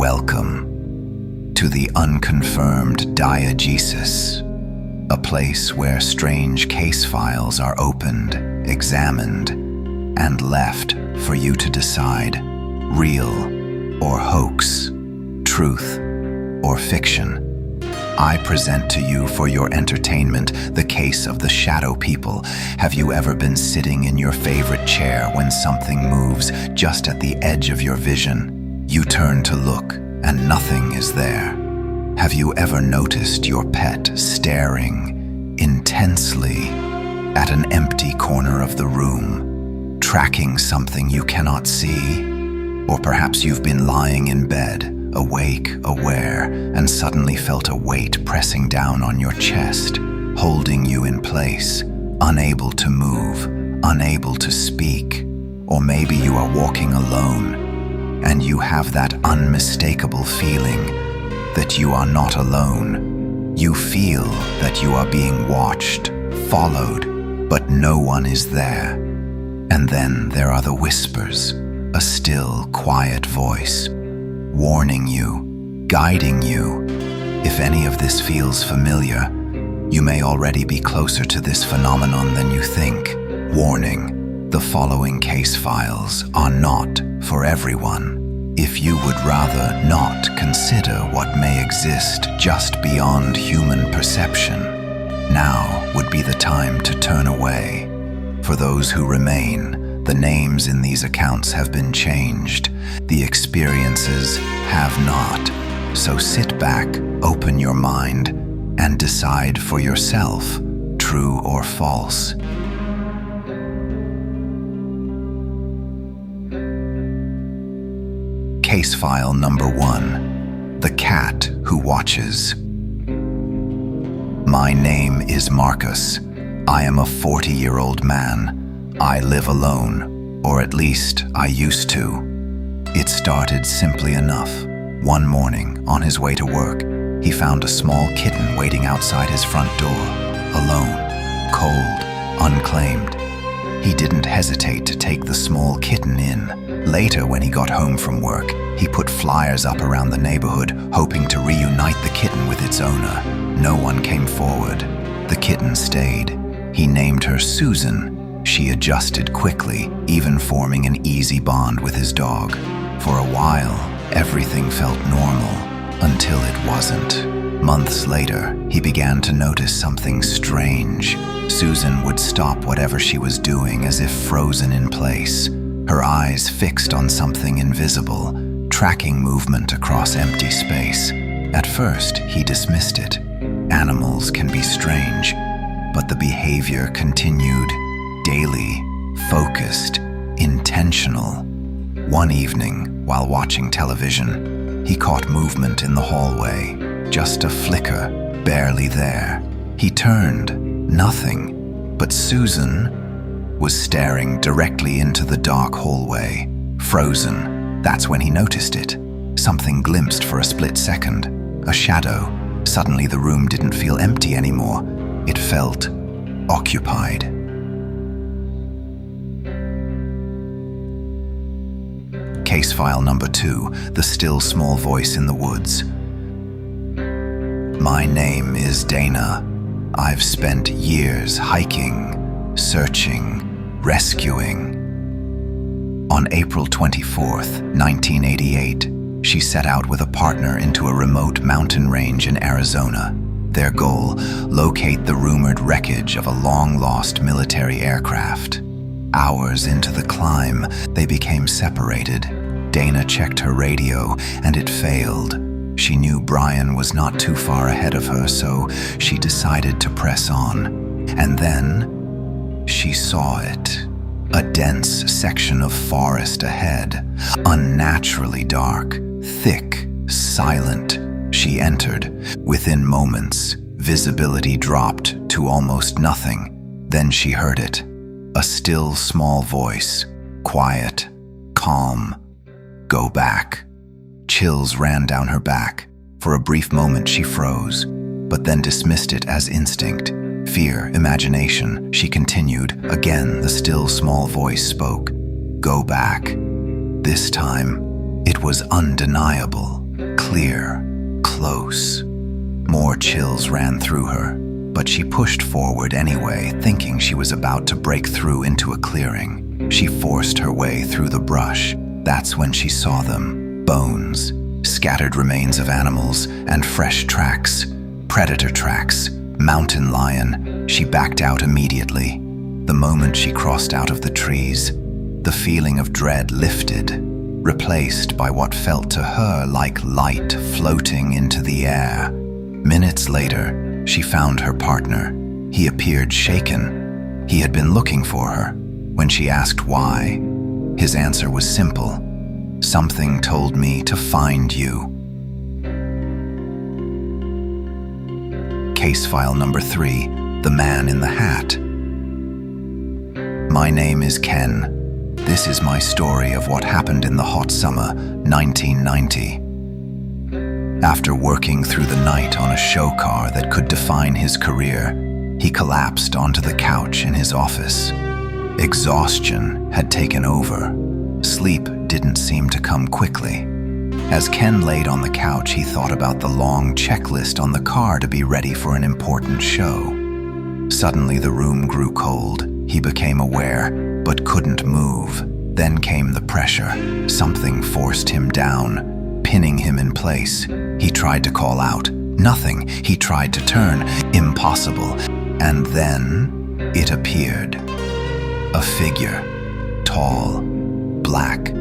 Welcome to the Unconfirmed Diegesis, a place where strange case files are opened, examined, and left for you to decide real or hoax, truth or fiction. I present to you for your entertainment the case of the shadow people. Have you ever been sitting in your favorite chair when something moves just at the edge of your vision? You turn to look and nothing is there. Have you ever noticed your pet staring intensely at an empty corner of the room, tracking something you cannot see? Or perhaps you've been lying in bed, awake, aware, and suddenly felt a weight pressing down on your chest, holding you in place, unable to move, unable to speak. Or maybe you are walking alone, and you have that unmistakable feeling that you are not alone. You feel that you are being watched, followed, but no one is there. And then there are the whispers, a still, quiet voice, warning you, guiding you. If any of this feels familiar, you may already be closer to this phenomenon than you think. Warning, the following case files are not for everyone. If you would rather not consider what may exist just beyond human perception, now would be the time to turn away. For those who remain, the names in these accounts have been changed. The experiences have not. So sit back, open your mind, and decide for yourself, true or false. Case file number 1, The Cat Who Watches. My name is Marcus. I am a 40-year-old man. I live alone, or at least I used to. It started simply enough. One morning, on his way to work, he found a small kitten waiting outside his front door, alone, cold, unclaimed. He didn't hesitate to take the small kitten in. Later, when he got home from work, he put flyers up around the neighborhood, hoping to reunite the kitten with its owner. No one came forward. The kitten stayed. He named her Susan. She adjusted quickly, even forming an easy bond with his dog. For a while, everything felt normal, until it wasn't. Months later, he began to notice something strange. Susan would stop whatever she was doing as if frozen in place, her eyes fixed on something invisible, tracking movement across empty space. At first, he dismissed it. Animals can be strange, but the behavior continued, daily, focused, intentional. One evening, while watching television, he caught movement in the hallway, just a flicker, barely there. He turned, nothing, but Susan was staring directly into the dark hallway, frozen. That's when he noticed it. Something glimpsed for a split second, a shadow. Suddenly the room didn't feel empty anymore. It felt occupied. Case file number 2, The Still Small Voice in the Woods. My name is Dana. I've spent years hiking, searching, rescuing. On April 24th, 1988, she set out with a partner into a remote mountain range in Arizona. Their goal, locate the rumored wreckage of a long-lost military aircraft. Hours into the climb, they became separated. Dana checked her radio, and it failed. She knew Brian was not too far ahead of her, so she decided to press on. And then she saw it. A dense section of forest ahead, unnaturally dark, thick, silent. She entered. Within moments, visibility dropped to almost nothing. Then she heard it. A still small voice, quiet, calm. Go back. Chills ran down her back. For a brief moment she froze, but then dismissed it as instinct. Fear, imagination, she continued. Again, the still small voice spoke. Go back. This time, it was undeniable. clear, close. More chills ran through her, but she pushed forward anyway, thinking she was about to break through into a clearing. She forced her way through the brush. That's when she saw them. Bones, scattered remains of animals, and fresh tracks. Predator tracks, mountain lion. She backed out immediately. The moment she crossed out of the trees, the feeling of dread lifted, replaced by what felt to her like light floating into the air. Minutes later, she found her partner. He appeared shaken. He had been looking for her. When she asked why, his answer was simple. Something told me to find you. Case file number 3, The Man in the Hat. My name is Ken. This is my story of what happened in the hot summer, 1990. After working through the night on a show car that could define his career, he collapsed onto the couch in his office. Exhaustion had taken over. Sleep didn't seem to come quickly. As Ken laid on the couch, he thought about the long checklist on the car to be ready for an important show. Suddenly, the room grew cold. He became aware, but couldn't move. Then came the pressure. Something forced him down, pinning him in place. He tried to call out. Nothing. He tried to turn. Impossible. And then it appeared. A figure. Tall, black,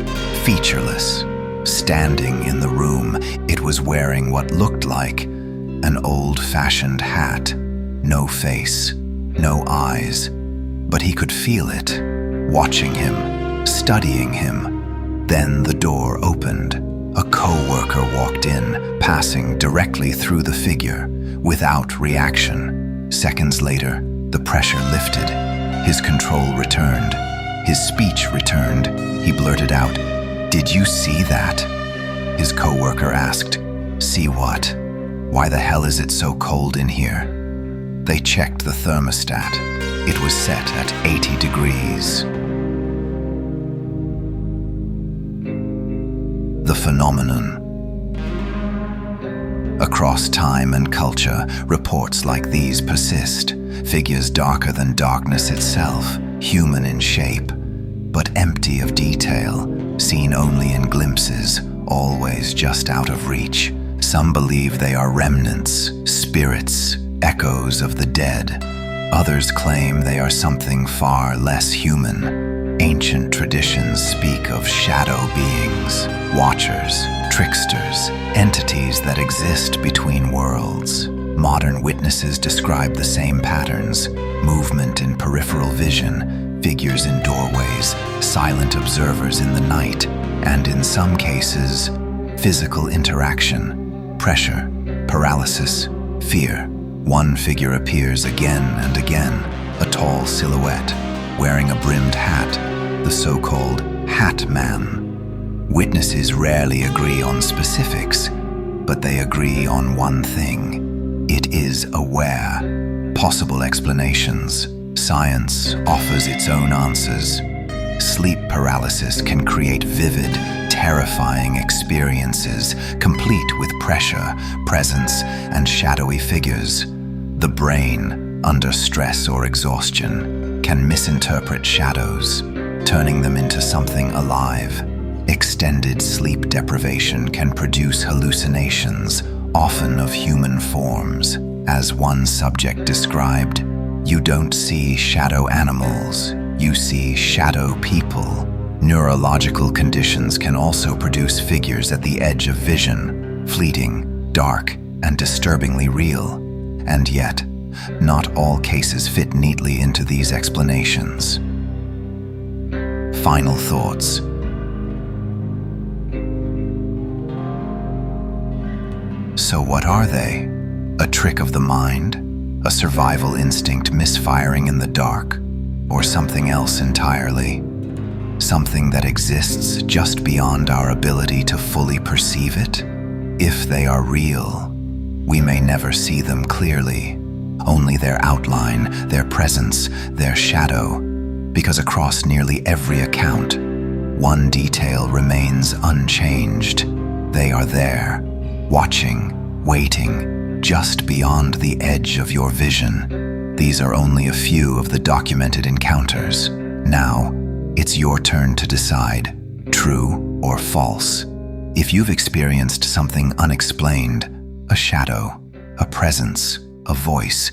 featureless, standing in the room. It was wearing what looked like an old-fashioned hat. No face, no eyes. But he could feel it, watching him, studying him. Then the door opened. A co-worker walked in, passing directly through the figure, without reaction. Seconds later, the pressure lifted. His control returned. His speech returned. He blurted out, "Did you see that?" His co-worker asked, "See what? Why the hell is it so cold in here?" They checked the thermostat. It was set at 80 degrees. The phenomenon. Across time and culture, reports like these persist. Figures darker than darkness itself, human in shape, but empty of detail, seen only in glimpses, always just out of reach. Some believe they are remnants, spirits, echoes of the dead. Others claim they are something far less human. Ancient traditions speak of shadow beings, watchers, tricksters, entities that exist between worlds. Modern witnesses describe the same patterns: movement in peripheral vision, figures in doorways, silent observers in the night, and in some cases, physical interaction, pressure, paralysis, fear. One figure appears again and again, a tall silhouette, wearing a brimmed hat, the so-called Hat Man. Witnesses rarely agree on specifics, but they agree on one thing: it is aware. Possible explanations. Science offers its own answers. Sleep paralysis can create vivid, terrifying experiences, complete with pressure, presence, and shadowy figures. The brain, under stress or exhaustion, can misinterpret shadows, turning them into something alive. Extended sleep deprivation can produce hallucinations, often of human forms. As one subject described, "You don't see shadow animals, you see shadow people." Neurological conditions can also produce figures at the edge of vision, fleeting, dark, and disturbingly real. And yet, not all cases fit neatly into these explanations. Final thoughts. So what are they? A trick of the mind? A survival instinct misfiring in the dark? Or something else entirely? Something that exists just beyond our ability to fully perceive it? If they are real, we may never see them clearly, only their outline, their presence, their shadow, because across nearly every account, one detail remains unchanged. They are there, watching, waiting, just beyond the edge of your vision. These are only a few of the documented encounters. Now, it's your turn to decide, true or false. If you've experienced something unexplained, a shadow, a presence, a voice,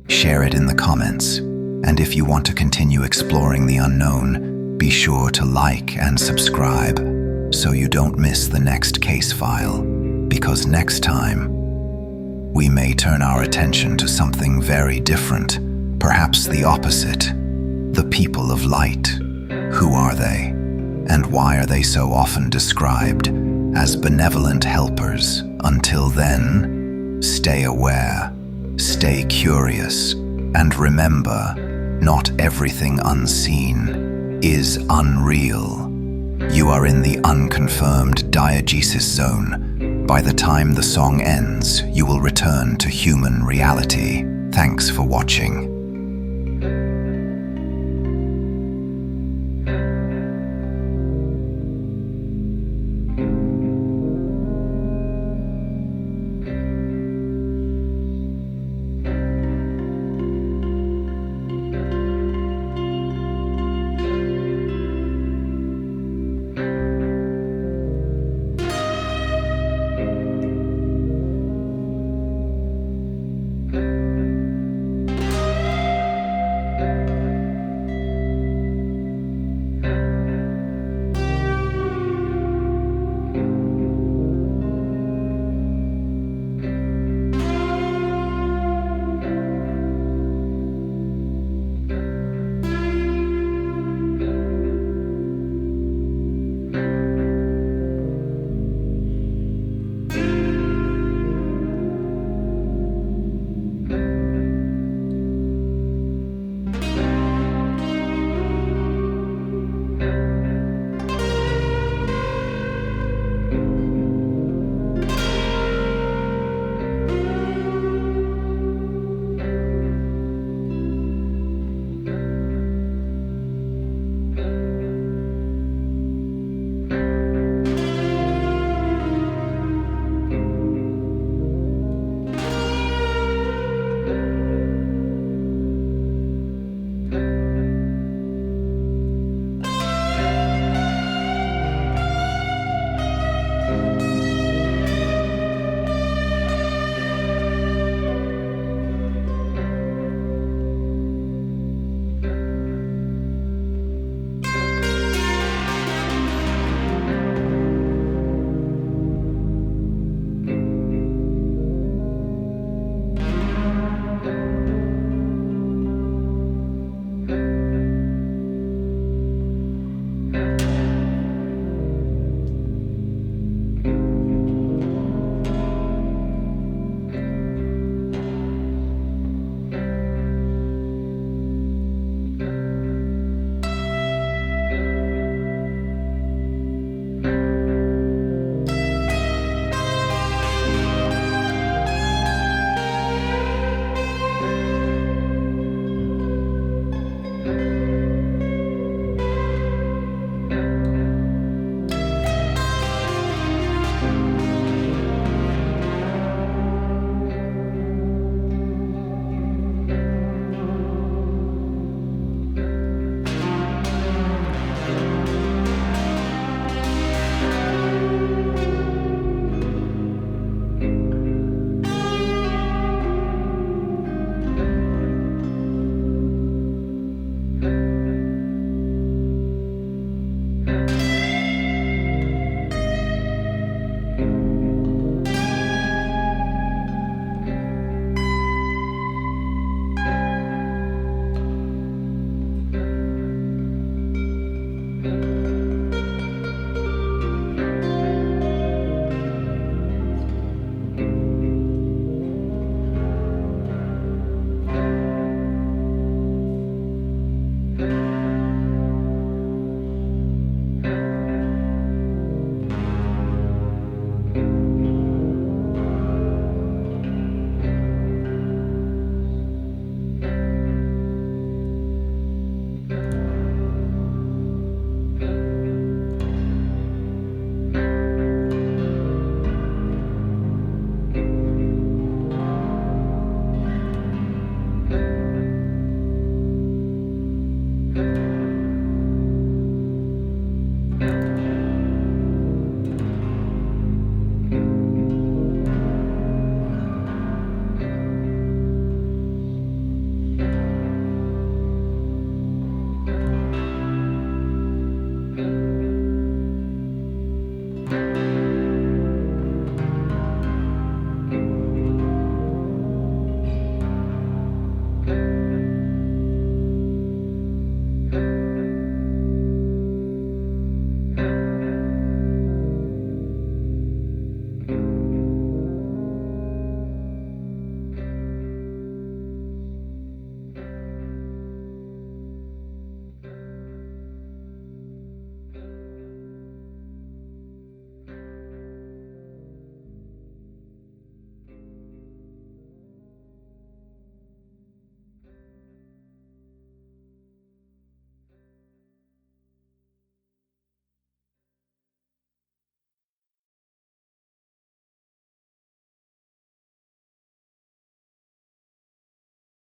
share it in the comments. And if you want to continue exploring the unknown, be sure to like and subscribe so you don't miss the next case file, because next time, we may turn our attention to something very different, perhaps the opposite. The people of light. Who are they? And why are they so often described as benevolent helpers? Until then, stay aware, stay curious, and remember, not everything unseen is unreal. You are in the unconfirmed diegesis zone. By the time the song ends, you will return to human reality. Thanks for watching.